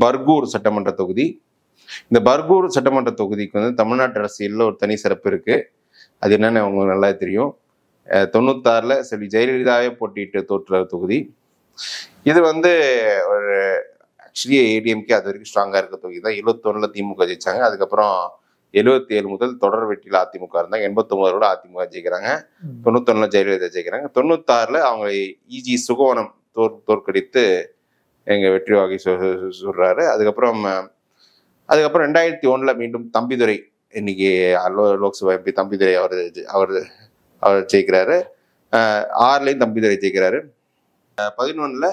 பர்கூர் சட்டமன்ற தொகுதி. இந்த பர்கூர் சட்டமன்ற தொகுதிக்கு வந்து தமிழ்நாட்டு அரசியலில் ஒரு தனி சிறப்பு இருக்கு. அது என்னன்னு அவங்களுக்கு நல்லா தெரியும். 96ல் செல்வி ஜெயலலிதாவே போட்டிட்டு தோற்ற தொகுதி. இது வந்து ஒரு ஆக்சுவலி ஏடிஎம்கே அது வரைக்கும் ஸ்ட்ராங்கா இருக்க தொகுதி தான். 71ல் திமுக ஜெயிச்சாங்க. அதுக்கப்புறம் 77 முதல் தொடர் வெற்றியில் அதிமுக இருந்தாங்க. 89 அதிமுக ஜெயிக்கிறாங்க. 91ல் ஜெயலலிதா ஜெயிக்கிறாங்க. 96ல் அவங்க இஜி சுகவனம் தோற்கடித்து எங்க வெற்றி வாகை சொல்றாரு. அதுக்கப்புறம் 2001ல் மீண்டும் தம்பிதுரை, இன்னைக்கு லோக்சபா எம்பி தம்பிதுரை அவர் ஜெயிக்கிறாரு. 6லையும் தம்பிதுரை ஜெயிக்கிறாரு. 11ல்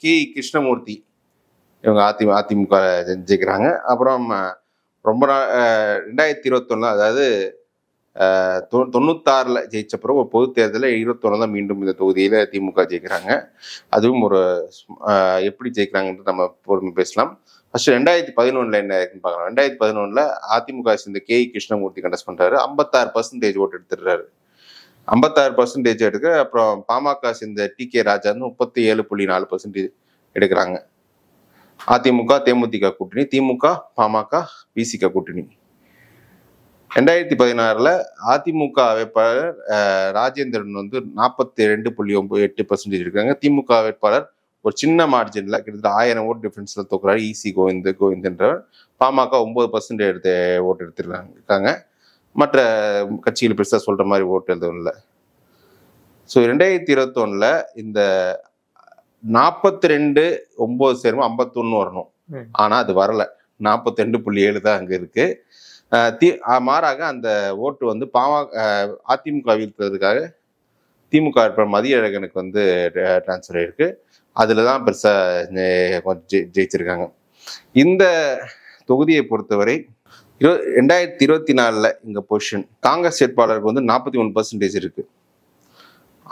கே கிருஷ்ணமூர்த்தி இவங்க அதிமுக ஜெயிக்கிறாங்க. அப்புறம் ரொம்ப 2021 அதாவது 96ல் ஜெயிச்ச பிறகு ஒரு பொது தேர்தலில் 21 தான் மீண்டும் இந்த தொகுதியில திமுக ஜெயிக்கிறாங்க. அதுவும் ஒரு எப்படி ஜெயிக்கிறாங்கன்றது நம்ம பொறுமை பேசலாம். ஃபர்ஸ்ட் 2011ல் என்ன இருக்குன்னு பார்க்கலாம். 2011ல் அதிமுக சேர்ந்த கே கிருஷ்ணமூர்த்தி கண்டஸ்ட் பண்றாரு. 56% ஓட்டு எடுத்துடுறாரு. 56% எடுக்க அப்புறம் பாமக சேர்ந்த டி.கே. ராஜா வந்து 37.4% எடுக்கிறாங்க. அதிமுக தேமுதிக கூட்டணி, திமுக பாமக பிசிக கூட்டணி. 2016ல் அதிமுக வேட்பாளர் ராஜேந்திரன் வந்து 42.8% இருக்காங்க. திமுக வேட்பாளர் ஒரு சின்ன மார்ஜின்ல கிட்டத்தட்ட 1000 ஓட்டு டிஃபரன்ஸ்ல தோக்குறாரு. இசி கோவிந்த். பாமக 9% எடுத்து ஓட்டு எடுத்துருக்காங்க. மற்ற கட்சிகள் பெருசா சொல்ற மாதிரி ஓட்டு எதுவும் இல்லை. ஸோ 2021ல் இந்த 42 9 சேரும் 51 வரணும். ஆனா அது வரல. 42.7 தான் அங்க இருக்கு. மாறாக அந்த ஓட்டு வந்து அதிமுக வீழ்த்துறதுக்காக திமுக மதியழகனுக்கு வந்து டிரான்ஸ்ஃபர் ஆயிருக்கு. அதுலதான் பெருசா ஜெயிச்சிருக்காங்க. இந்த தொகுதியை பொறுத்தவரை 2024ல் இங்க பொசிஷன் காங்கிரஸ் வேட்பாளருக்கு வந்து 41% இருக்கு.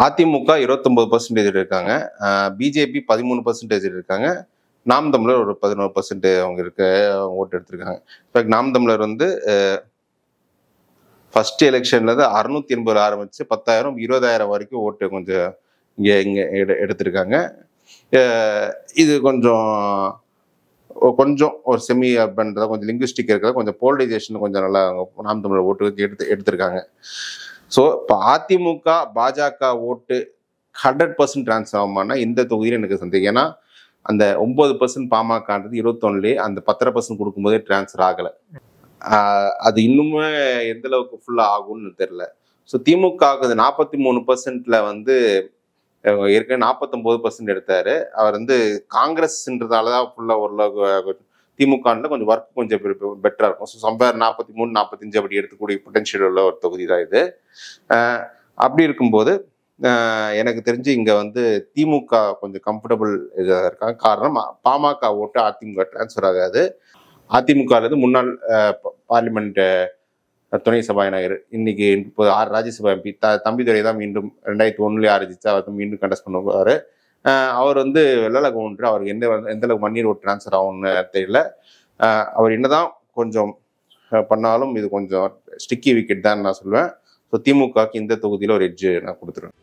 அதிமுக 29% இருக்காங்க. பிஜேபி 13% இருக்காங்க. நாம் தமிழர் ஒரு 11% அவங்க ஓட்டு எடுத்திருக்காங்க. இப்போ நாம் தமிழர் வந்து ஃபர்ஸ்ட் எலெக்ஷன்ல 680 ஆரம்பிச்சு 10,000 20,000 வரைக்கும் ஓட்டு கொஞ்சம் இங்க எடுத்திருக்காங்க. இது கொஞ்சம் ஒரு செமி அர்பன்றத கொஞ்சம் லிங்குவிஸ்டிக் இருக்கிற கொஞ்சம் போலரைசேஷன் கொஞ்சம் நல்லா நாம் தமிழர் ஓட்டு எடுத்திருக்காங்க. ஸோ இப்போ அதிமுக பாஜக ஓட்டு 100% டிரான்ஸ்ஃபர் ஆகுமானா இந்த தொகுதியில் எனக்கு சந்தேகம். ஏன்னா அந்த 9% பாமகன்றது 21லே அந்த 10% கொடுக்கும்போதே டிரான்ஸ்ஃபர் ஆகலை. அது இன்னுமே எந்த அளவுக்கு ஃபுல்லா ஆகும்னு தெரியல. ஸோ திமுக 43%ல வந்து ஏற்கனவே 49% எடுத்தாரு. அவர் வந்து காங்கிரஸ்ன்றதாலதான் ஃபுல்லா ஓரளவுக்கு திமுக கொஞ்சம் ஒர்க் கொஞ்சம் பெட்டரா இருக்கும். ஸோ சம்பேர் 43 45 அப்படி எடுத்துக்கூடிய பொட்டன்ஷியல் உள்ள ஒரு தொகுதி தான் இது. அப்படி இருக்கும்போது எனக்கு தெரிஞ்சு இங்க வந்து திமுக கொஞ்சம் கம்ஃபர்டபுள் இதாக இருக்காங்க. காரணம் பாமக ஓட்டு அதிமுக டிரான்ஸ்ஃபர் ஆகாது. அதிமுக முன்னாள் பார்லிமெண்ட் துணை சபாநாயகர் இன்னைக்கு இப்போ ராஜ்யசபா எம்பி தம்பிதுரை தான் மீண்டும் 2001லே ஆரம்பிச்சு அவர் மீண்டும் கண்டஸ்ட் பண்ணுவாரு. அவர் வந்து வெள்ளல கவுண்டர். அவருக்கு எந்த அளவுக்கு மண்ணீர் ஓட்டு டிரான்ஸ்ஃபர் ஆகும்னு தெரியல. அவர் என்னதான் கொஞ்சம் பண்ணாலும் இது கொஞ்சம் ஸ்டிக்கி விக்கெட் தான் நான் சொல்லுவேன். ஸோ திமுகக்கு இந்த தொகுதியில் ஒரு எட்ஜ் நான் கொடுத்துருவேன்.